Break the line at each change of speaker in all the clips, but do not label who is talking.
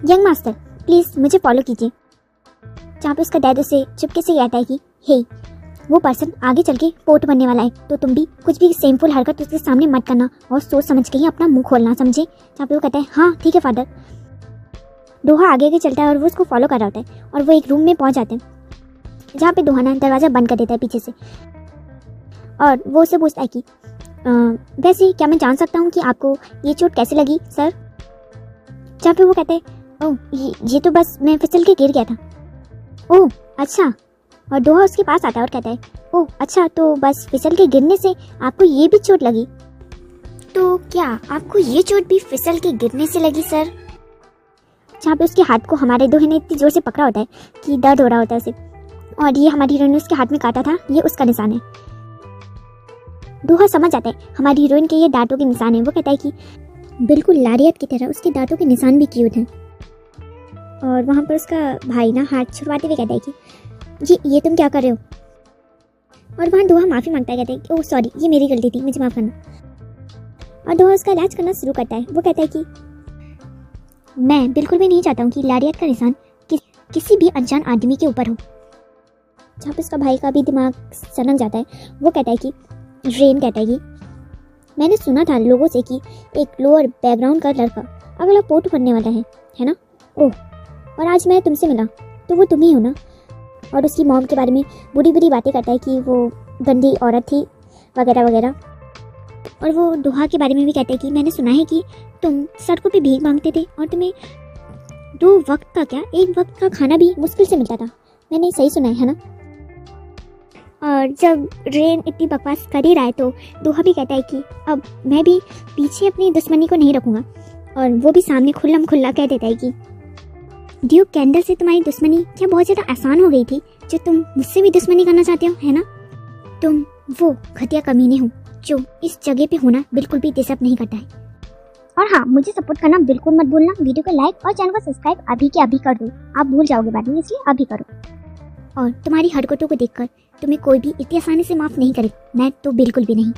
Young master please मुझे follow कीजिए। जहाँ पे उसका डैड उसे चुपके से कहता है कि हे, वो पर्सन आगे चल के पोर्ट बनने वाला है, तो तुम भी कुछ भी सेमफुल हरकत उसके सामने मत करना और सोच समझ के ही अपना मुंह खोलना, समझे। जहाँ पे वो कहता है हाँ ठीक है फादर। दोहा आगे आगे चलता है और वो उसको फॉलो कर रहा होता है और वो एक रूम में पहुँच जाते हैं जहाँ पे दोहा ना दरवाज़ा बंद कर देता है पीछे से और वो उससे पूछता है कि वैसे क्या मैं जान सकता हूँ कि आपको ये चोट कैसे लगी सर। जहाँ पे वो कहते हैं ओह ये तो बस मैं फिसल के गिर गया था। ओह अच्छा। और दोहा उसके पास आता है और कहता है ओह अच्छा, तो बस फिसल के गिरने से आपको ये भी चोट लगी? तो क्या आपको ये चोट भी फिसल के गिरने से लगी सर? जहाँ पे उसके हाथ को हमारे दोहे ने इतनी जोर से पकड़ा होता है कि दर्द हो रहा होता है उसे, और ये हमारी हीरोइन ने उसके हाथ में काटा था, ये उसका निशान है। दोहा समझ जाता है हमारी हीरोइन के ये दांतों के निशान है। वो कहता है कि बिल्कुल लारियत की तरह उसके दांतों के निशान भी क्यूट हैं। और वहाँ पर उसका भाई ना हाथ छुड़वाते हुए कहता है कि जी ये तुम क्या कर रहे हो? और वहाँ दोहा माफ़ी मांगता है, कहता है कि ओह सॉरी ये मेरी गलती थी, मुझे माफ़ करना। और दोहा उसका इलाज करना शुरू करता है। वो कहता है कि मैं बिल्कुल भी नहीं चाहता हूँ कि लारियत का निशान किसी भी अनजान आदमी के ऊपर हो। जहाँ पे उसका भाई का भी दिमाग सनक जाता है। वो कहता है कि रेन कहता है कि मैंने सुना था लोगों से कि एक लोअर बैकग्राउंड का लड़का अगला पोर्ट बनने वाला है ना? ओह, और आज मैं तुमसे मिला तो वो तुम ही हो ना? और उसकी मॉम के बारे में बुरी बुरी बातें करता है कि वो गंदी औरत थी वगैरह वगैरह। और वो दोहा के बारे में भी कहता है कि मैंने सुना है कि तुम सड़कों पे भीख मांगते थे और तुम्हें 2 वक्त का क्या 1 वक्त का खाना भी मुश्किल से मिलता था। मैंने सही सुना है ना? और जब रेन इतनी बकवास कर ही रहा है तो दोहा भी कहता है कि अब मैं भी पीछे अपनी दुश्मनी को नहीं रखूँगा। और वो भी सामने खुल्लम खुल्ला कह देता है कि ड्यूक कैंडल से तुम्हारी दुश्मनी क्या बहुत ज़्यादा आसान हो गई थी जो तुम मुझसे भी दुश्मनी करना चाहते हो, है ना? तुम वो घटिया कमीने हो जो इस जगह पे होना बिल्कुल भी डिजर्व नहीं करता है। और हाँ, मुझे सपोर्ट करना बिल्कुल मत भूलना। वीडियो को लाइक और चैनल को सब्सक्राइब अभी के अभी कर दो, आप भूल जाओगे बाद में, इसलिए अभी करो। और तुम्हारी हरकतों को देखकर तुम्हें कोई भी इतनी आसानी से माफ़ नहीं करे, मैं तो बिल्कुल भी नहीं।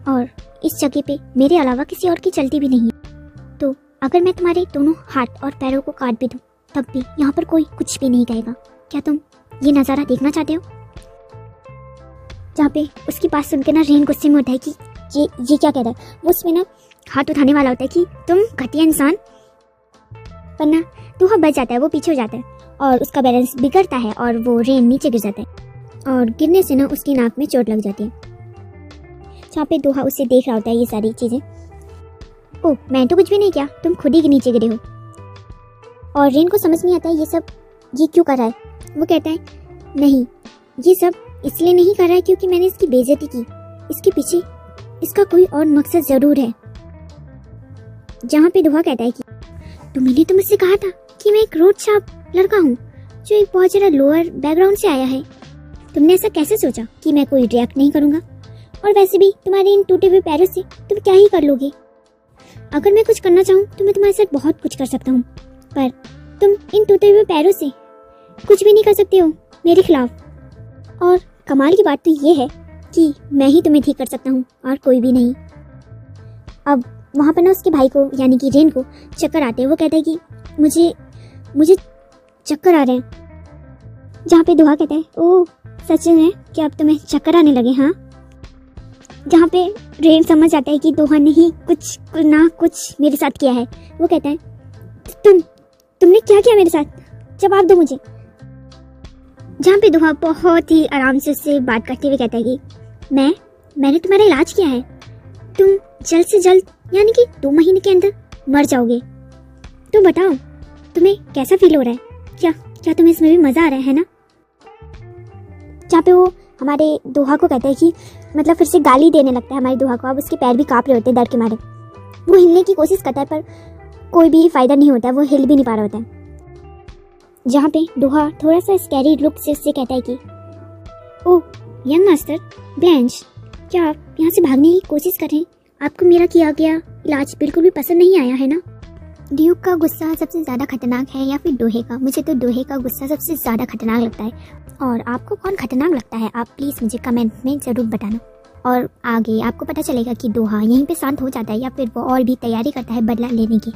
और इस जगह पे मेरे अलावा किसी और की चलती भी नहीं है। तो अगर मैं तुम्हारे दोनों हाथ और पैरों को काट भी दूँ तब भी यहाँ पर कोई कुछ भी नहीं कहेगा। क्या तुम ये नज़ारा देखना चाहते हो? जहाँ पे उसकी बात सुनकर ना रेन गुस्से में होता है कि ये क्या कह रहा है। वो उसमें ना हाथ उठाने वाला होता है कि तुम घटिया इंसान, पर ना दोहा बच जाता है, वो पीछे हो जाता है और उसका बैलेंस बिगड़ता है और वो रेन नीचे गिर जाता है और गिरने से ना उसकी नाक में चोट लग जाती है। जहाँ पे दोहा उसे देख रहा होता है ये सारी चीज़ें। ओह, मैं तो कुछ भी नहीं किया, तुम खुद ही नीचे गिरे हो। और रेन को समझ नहीं आता ये क्यों कर रहा है। वो कहता है नहीं, ये सब इसलिए नहीं कर रहा है क्योंकि मैंने इसकी बेइज्जती की, इसके पीछे इसका कोई और मकसद ज़रूर है। जहाँ पे दोहा कहता है कि तुमने तो मुझसे कहा था कि मैं एक रोड छाप लड़का हूँ जो एक बहुत ज़्यादा लोअर बैकग्राउंड से आया है। तुमने ऐसा कैसे सोचा कि मैं कोई रिएक्ट नहीं करूँगा? और वैसे भी तुम्हारे इन टूटे हुए पैरों से तुम क्या ही कर लोगे? अगर मैं कुछ करना चाहूँ तो मैं तुम्हारे साथ बहुत कुछ कर सकता हूँ, पर तुम इन टूटे हुए पैरों से कुछ भी नहीं कर सकते हो मेरे खिलाफ। और कमाल की बात तो ये है कि मैं ही तुम्हें ठीक कर सकता हूँ और कोई भी नहीं। अब वहाँ पर ना उसके भाई को यानी कि रेन को चक्कर आते हैं। वो कहता है कि मुझे चक्कर आ रहे हैं। जहाँ पे दोहा कहता है ओह सच में क्या अब तुम्हें चक्कर आने लगे? हाँ। जहाँ पे रेन समझ जाता है कि दोहा ने ही कुछ ना कुछ मेरे साथ किया है। वो कहता है तुमने क्या किया मेरे साथ, जवाब दो मुझे। जहाँ पे दोहा बहुत ही आराम से उससे बात करते हुए कहता है कि मैंने तुम्हारा इलाज किया है, तुम जल्द से जल्द यानी कि 2 महीने के अंदर मर जाओगे। तो बताओ तुम्हें कैसा फील हो रहा है? क्या तुम्हें इसमें भी मज़ा आ रहा है ना? जहाँ पे वो हमारे दोहा को कहता है कि मतलब फिर से गाली देने लगता है हमारे दोहा को। अब उसके पैर भी काँप रहे होते हैं डर के मारे। वो हिलने की कोशिश करता है पर कोई भी फ़ायदा नहीं होता है, वो हिल भी नहीं पा रहा होता है। जहाँ पे दोहा थोड़ा सा स्कैरी लुक से उससे कहता है कि ओह यंग मास्टर ब्लैंच, क्या आप यहाँ से भागने की कोशिश कर रहे हैं? आपको मेरा किया गया इलाज बिल्कुल भी पसंद नहीं आया है ना? ड्यूक का गुस्सा सबसे ज़्यादा खतरनाक है या फिर दोहे का? मुझे तो दोहे का गुस्सा सबसे ज़्यादा खतरनाक लगता है। और आपको कौन खतरनाक लगता है? आप प्लीज़ मुझे कमेंट में ज़रूर बताना। और आगे आपको पता चलेगा कि दोहा यहीं पे शांत हो जाता है या फिर वो और भी तैयारी करता है बदला लेने की।